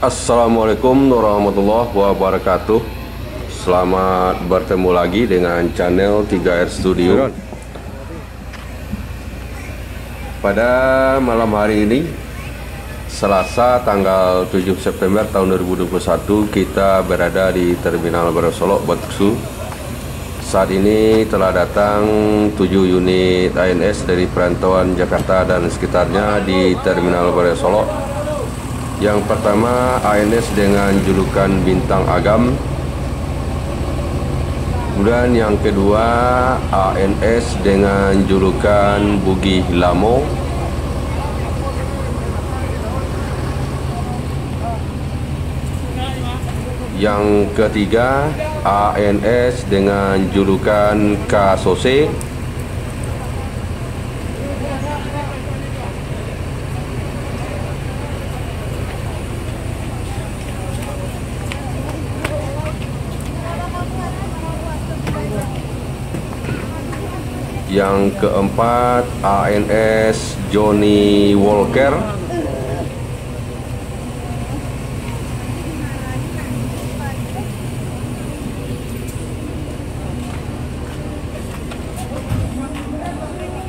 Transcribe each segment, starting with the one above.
Assalamualaikum warahmatullahi wabarakatuh. Selamat bertemu lagi dengan channel 3R Studio. Pada malam hari ini, Selasa tanggal 7 September tahun 2021, kita berada di Terminal Baresolok, Batu. Saat ini telah datang 7 unit ANS dari perantauan Jakarta dan sekitarnya di Terminal Baresolok. Yang pertama ANS dengan julukan Bintang Agam. Kemudian yang kedua ANS dengan julukan Bugih Lamo. Yang ketiga ANS dengan julukan Kasose. Yang keempat ANS Johnny Walker.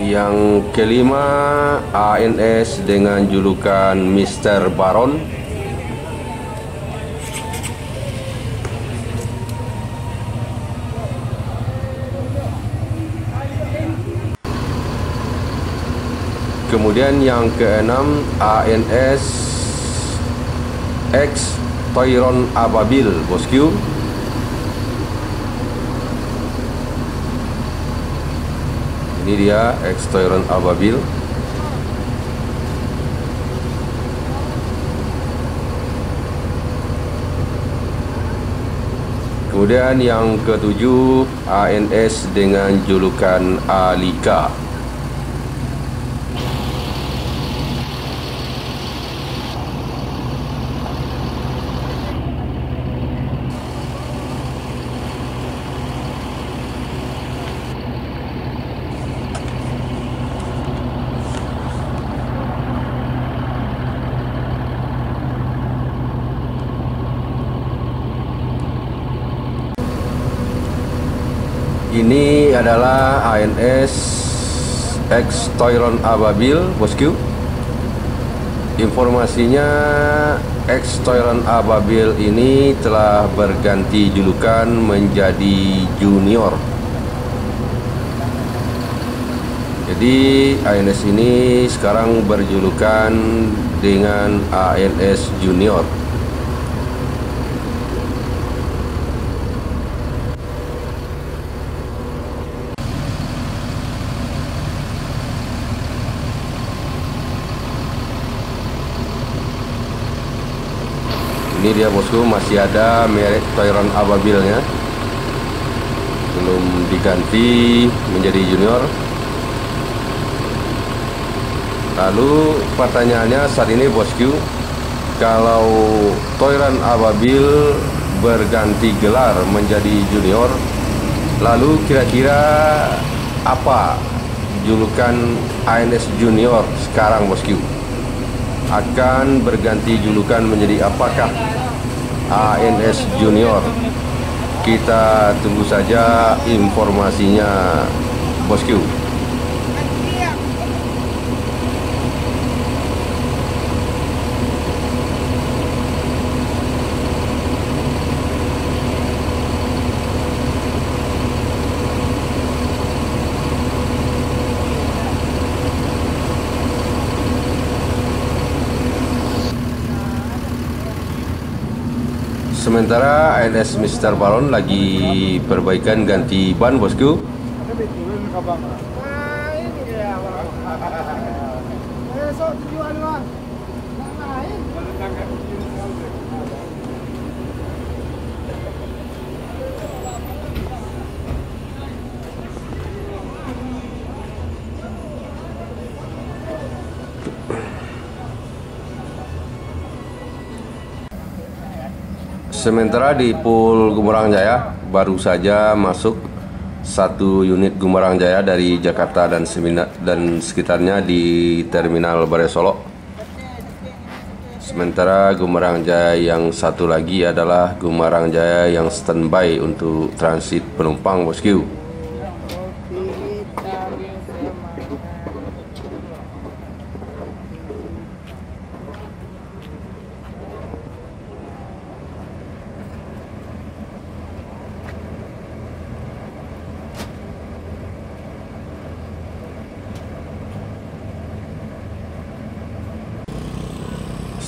Yang kelima ANS dengan julukan Mr. Baron. Kemudian yang keenam ANS X Toiron Ababil, bosku. Ini dia X Toiron Ababil. Kemudian yang ketujuh ANS dengan julukan Alika. Ini adalah ANS X Toiron Ababil, bosku. Informasinya X Toiron Ababil ini telah berganti julukan menjadi Junior. Jadi ANS ini sekarang berjulukan dengan ANS Junior. Ini dia, bosku, masih ada merek Toiron Ababilnya, belum diganti menjadi Junior. Lalu pertanyaannya saat ini, bosku, kalau Toiron Ababil berganti gelar menjadi Junior, lalu kira-kira apa julukan ANS Junior sekarang, bosku? Akan berganti julukan menjadi apakah ANS Junior? Kita tunggu saja informasinya, bosku. Sementara ANS Mr. Baron lagi perbaikan ganti ban, bosku. Sementara di Pool Gumarang Jaya baru saja masuk satu unit Gumarang Jaya dari Jakarta dan sekitarnya di Terminal Baresolok. Sementara Gumarang Jaya yang satu lagi adalah Gumarang Jaya yang standby untuk transit penumpang, bosku.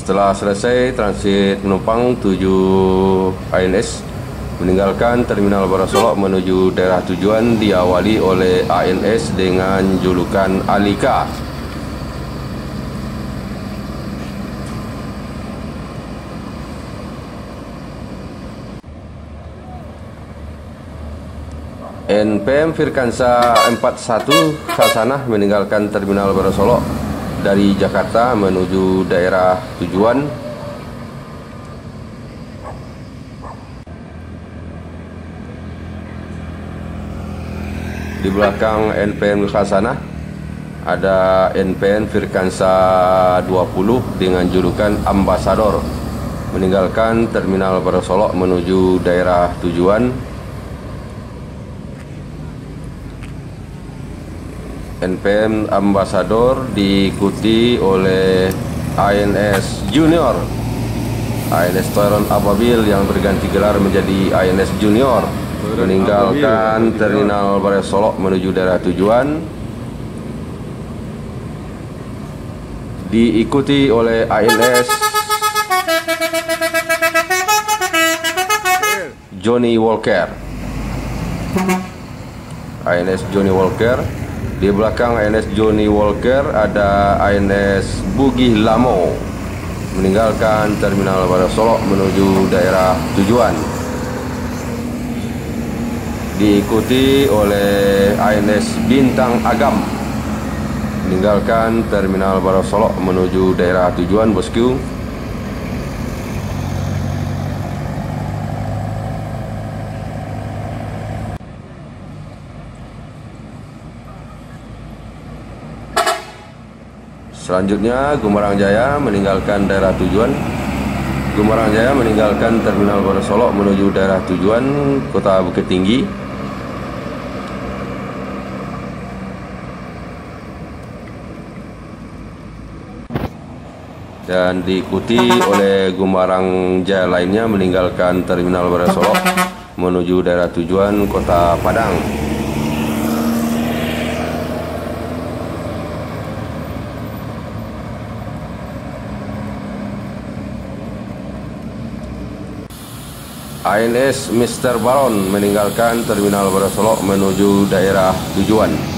Setelah selesai transit penumpang, 7 ANS meninggalkan Terminal Barasolok menuju daerah tujuan diawali oleh ANS dengan julukan Alika. NPM Firkansa 41 Hasanah meninggalkan Terminal Barasolok dari Jakarta menuju daerah tujuan. Di belakang NPM Hasanah ada NPM Firkansa 20 dengan julukan Ambasador meninggalkan Terminal Barasolok menuju daerah tujuan. NPM Ambasador diikuti oleh ANS Junior, ANS Toiron Ababil yang berganti gelar menjadi ANS Junior meninggalkan Terminal Barasolok menuju daerah tujuan, diikuti oleh ANS Johnny Walker. ANS Johnny Walker. Di belakang ANS Johnny Walker ada ANS Bugih Lamo meninggalkan Terminal Barasolok menuju daerah tujuan, diikuti oleh ANS Bintang Agam meninggalkan Terminal Barasolok menuju daerah tujuan, bosku. Selanjutnya Gumarang Jaya meninggalkan daerah tujuan. Gumarang Jaya meninggalkan Terminal Barasolok menuju daerah tujuan Kota Bukit Tinggi. Dan diikuti oleh Gumarang Jaya lainnya meninggalkan Terminal Barasolok menuju daerah tujuan Kota Padang. ANS Mr. Baron meninggalkan Terminal Barasolok menuju daerah tujuan.